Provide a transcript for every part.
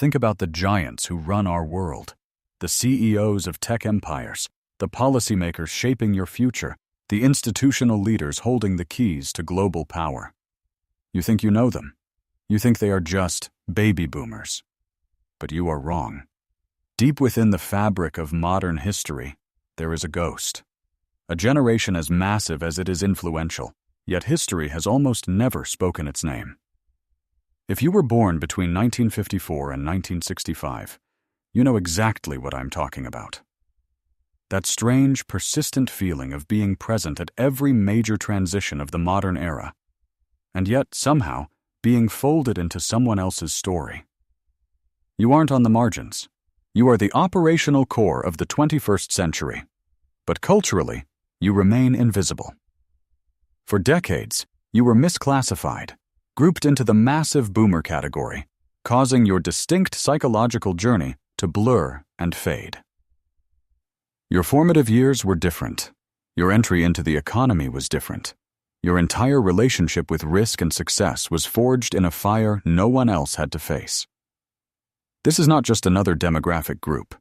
think about the giants who run our world, the CEOs of tech empires, the policymakers shaping your future, the institutional leaders holding the keys to global power. You think you know them. You think they are just baby boomers. But you are wrong. Deep within the fabric of modern history, there is a ghost. A generation as massive as it is influential, yet history has almost never spoken its name. If you were born between 1954 and 1965, you know exactly what I'm talking about. That strange, persistent feeling of being present at every major transition of the modern era, and yet, somehow, being folded into someone else's story. You aren't on the margins. You are the operational core of the 21st century. But culturally, you remain invisible. For decades, you were misclassified, grouped into the massive boomer category, causing your distinct psychological journey to blur and fade. Your formative years were different. Your entry into the economy was different. Your entire relationship with risk and success was forged in a fire no one else had to face. This is not just another demographic group.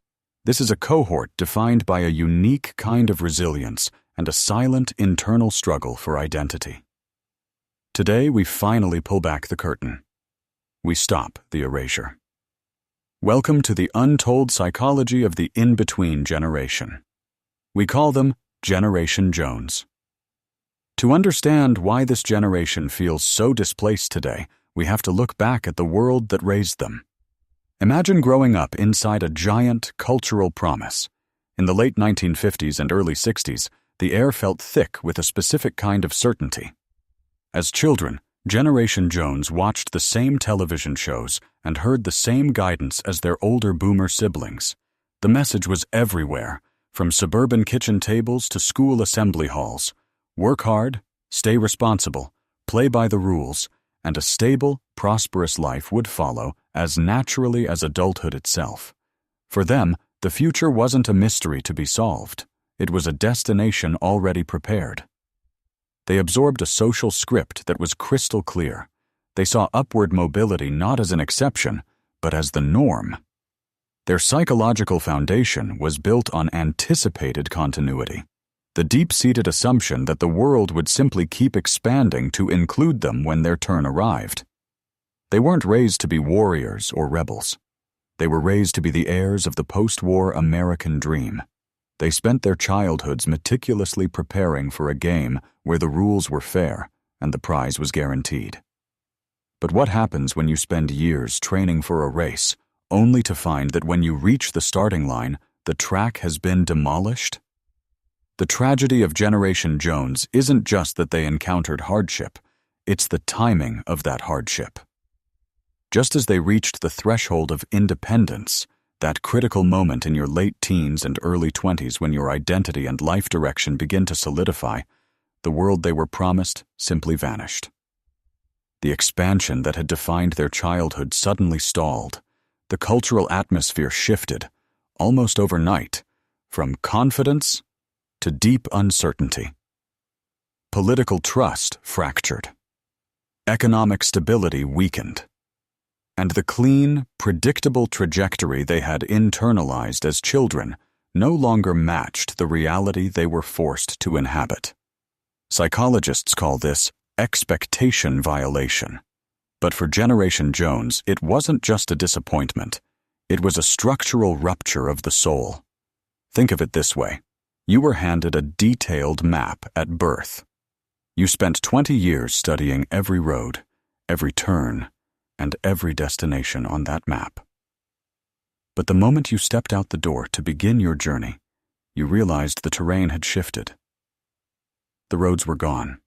This is a cohort defined by a unique kind of resilience and a silent internal struggle for identity. Today, we finally pull back the curtain. We stop the erasure. Welcome to the untold psychology of the in-between generation. We call them Generation Jones. To understand why this generation feels so displaced today, we have to look back at the world that raised them. Imagine growing up inside a giant cultural promise. In the late 1950s and early 60s, the air felt thick with a specific kind of certainty. As children, Generation Jones watched the same television shows and heard the same guidance as their older boomer siblings. The message was everywhere, from suburban kitchen tables to school assembly halls. Work hard, stay responsible, play by the rules, and a stable, prosperous life would follow as naturally as adulthood itself. For them, the future wasn't a mystery to be solved. It was a destination already prepared. They absorbed a social script that was crystal clear. They saw upward mobility not as an exception, but as the norm. Their psychological foundation was built on anticipated continuity, the deep-seated assumption that the world would simply keep expanding to include them when their turn arrived. They weren't raised to be warriors or rebels. They were raised to be the heirs of the post-war American dream. They spent their childhoods meticulously preparing for a game where the rules were fair and the prize was guaranteed. But what happens when you spend years training for a race, only to find that when you reach the starting line, the track has been demolished? The tragedy of Generation Jones isn't just that they encountered hardship, it's the timing of that hardship. Just as they reached the threshold of independence, that critical moment in your late teens and early 20s when your identity and life direction begin to solidify, the world they were promised simply vanished. The expansion that had defined their childhood suddenly stalled. The cultural atmosphere shifted, almost overnight, from confidence to deep uncertainty. Political trust fractured. Economic stability weakened. And the clean, predictable trajectory they had internalized as children no longer matched the reality they were forced to inhabit. Psychologists call this expectation violation. But for Generation Jones, it wasn't just a disappointment. It was a structural rupture of the soul. Think of it this way. You were handed a detailed map at birth. You spent 20 years studying every road, every turn, and every destination on that map. But the moment you stepped out the door to begin your journey, you realized the terrain had shifted. The roads were gone.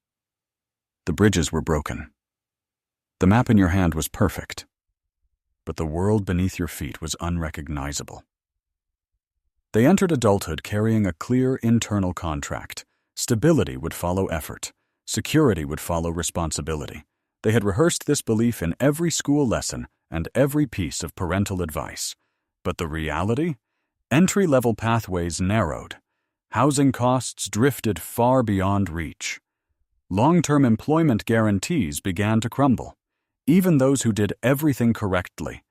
The bridges were broken. The map in your hand was perfect, but the world beneath your feet was unrecognizable. They entered adulthood carrying a clear internal contract. Stability would follow effort. Security would follow responsibility. They had rehearsed this belief in every school lesson and every piece of parental advice. But the reality? Entry-level pathways narrowed. Housing costs drifted far beyond reach. Long-term employment guarantees began to crumble. Even those who did everything correctly,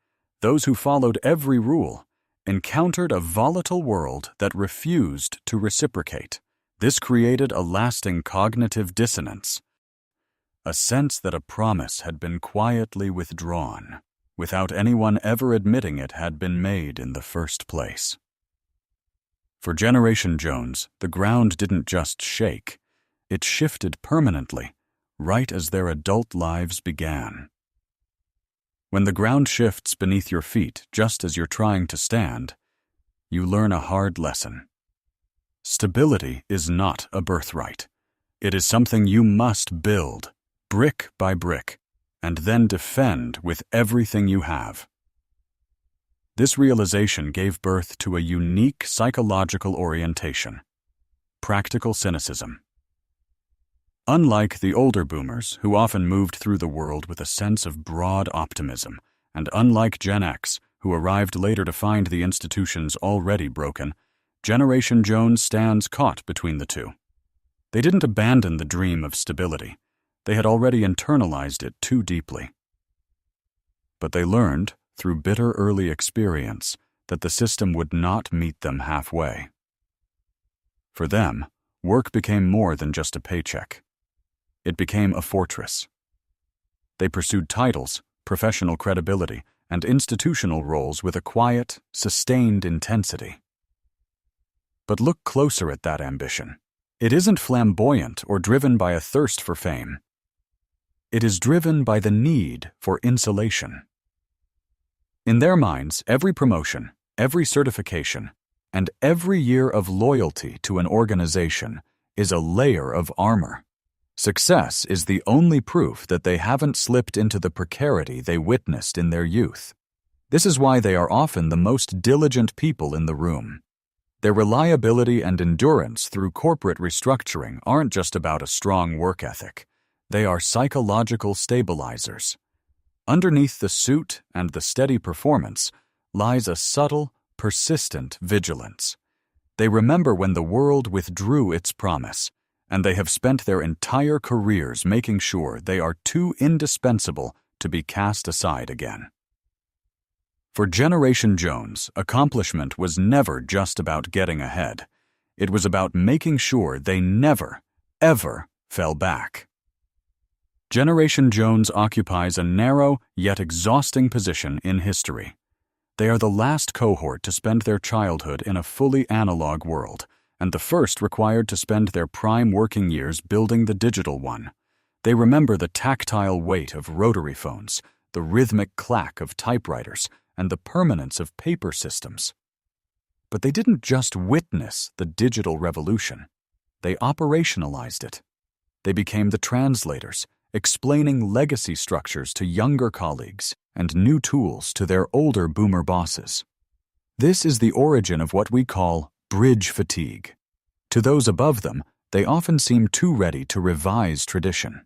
those who followed every rule, encountered a volatile world that refused to reciprocate. This created a lasting cognitive dissonance, a sense that a promise had been quietly withdrawn, without anyone ever admitting it had been made in the first place. For Generation Jones, the ground didn't just shake, it shifted permanently, right as their adult lives began. When the ground shifts beneath your feet just as you're trying to stand, you learn a hard lesson. Stability is not a birthright. It is something you must build, brick by brick, and then defend with everything you have. This realization gave birth to a unique psychological orientation: practical cynicism. Unlike the older boomers, who often moved through the world with a sense of broad optimism, and unlike Gen X, who arrived later to find the institutions already broken, Generation Jones stands caught between the two. They didn't abandon the dream of stability. They had already internalized it too deeply. But they learned, through bitter early experience, that the system would not meet them halfway. For them, work became more than just a paycheck. It became a fortress. They pursued titles, professional credibility, and institutional roles with a quiet, sustained intensity. But look closer at that ambition. It isn't flamboyant or driven by a thirst for fame. It is driven by the need for insulation. In their minds, every promotion, every certification, and every year of loyalty to an organization is a layer of armor. Success is the only proof that they haven't slipped into the precarity they witnessed in their youth. This is why they are often the most diligent people in the room. Their reliability and endurance through corporate restructuring aren't just about a strong work ethic. They are psychological stabilizers. Underneath the suit and the steady performance lies a subtle, persistent vigilance. They remember when the world withdrew its promise, and they have spent their entire careers making sure they are too indispensable to be cast aside again. For Generation Jones, accomplishment was never just about getting ahead. It was about making sure they never, ever fell back. Generation Jones occupies a narrow yet exhausting position in history. They are the last cohort to spend their childhood in a fully analog world, and the first required to spend their prime working years building the digital one. They remember the tactile weight of rotary phones, the rhythmic clack of typewriters, and the permanence of paper systems. But they didn't just witness the digital revolution. They operationalized it. They became the translators, explaining legacy structures to younger colleagues and new tools to their older boomer bosses. This is the origin of what we call bridge fatigue. To those above them, they often seem too ready to revise tradition.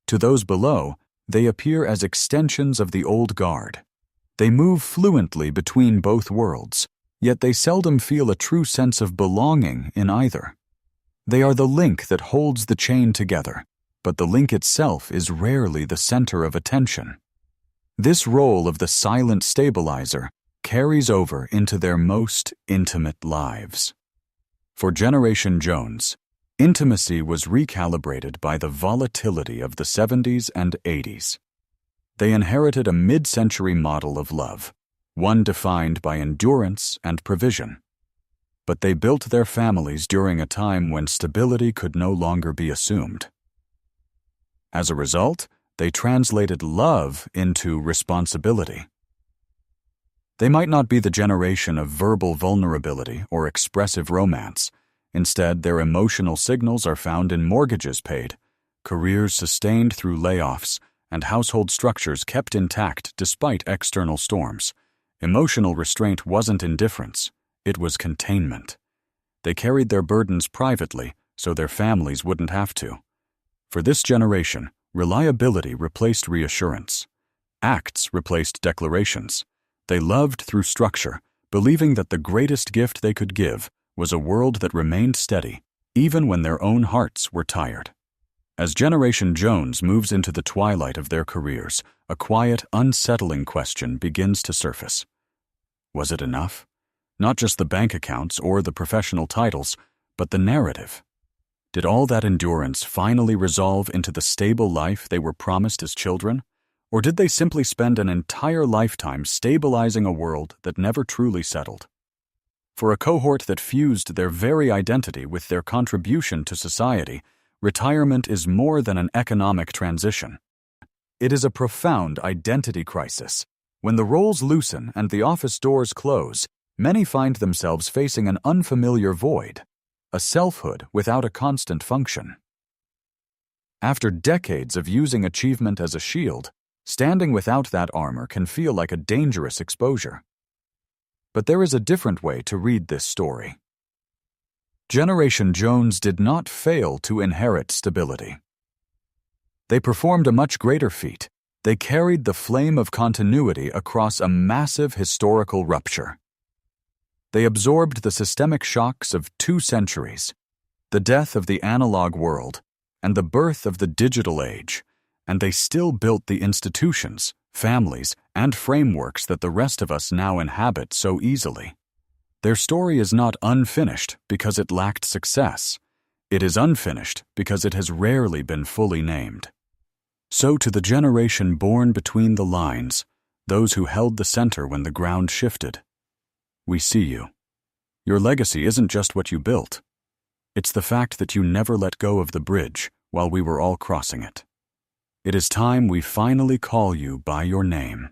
To those below, they appear as extensions of the old guard. They move fluently between both worlds, yet they seldom feel a true sense of belonging in either. They are the link that holds the chain together, but the link itself is rarely the center of attention. This role of the silent stabilizer carries over into their most intimate lives. For Generation Jones, intimacy was recalibrated by the volatility of the 70s and 80s. They inherited a mid-century model of love, one defined by endurance and provision. But they built their families during a time when stability could no longer be assumed. As a result, they translated love into responsibility. They might not be the generation of verbal vulnerability or expressive romance. Instead, their emotional signals are found in mortgages paid, careers sustained through layoffs, and household structures kept intact despite external storms. Emotional restraint wasn't indifference, it was containment. They carried their burdens privately so their families wouldn't have to. For this generation, reliability replaced reassurance. Acts replaced declarations. They loved through structure, believing that the greatest gift they could give was a world that remained steady, even when their own hearts were tired. As Generation Jones moves into the twilight of their careers, a quiet, unsettling question begins to surface. Was it enough? Not just the bank accounts or the professional titles, but the narrative. Did all that endurance finally resolve into the stable life they were promised as children? Or did they simply spend an entire lifetime stabilizing a world that never truly settled? For a cohort that fused their very identity with their contribution to society, retirement is more than an economic transition. It is a profound identity crisis. When the roles loosen and the office doors close, many find themselves facing an unfamiliar void, a selfhood without a constant function. After decades of using achievement as a shield, standing without that armor can feel like a dangerous exposure. But there is a different way to read this story. Generation Jones did not fail to inherit stability. They performed a much greater feat. They carried the flame of continuity across a massive historical rupture. They absorbed the systemic shocks of 2 centuries, the death of the analog world and the birth of the digital age, and they still built the institutions, families, and frameworks that the rest of us now inhabit so easily. Their story is not unfinished because it lacked success. It is unfinished because it has rarely been fully named. So to the generation born between the lines, those who held the center when the ground shifted, we see you. Your legacy isn't just what you built. It's the fact that you never let go of the bridge while we were all crossing it. It is time we finally call you by your name.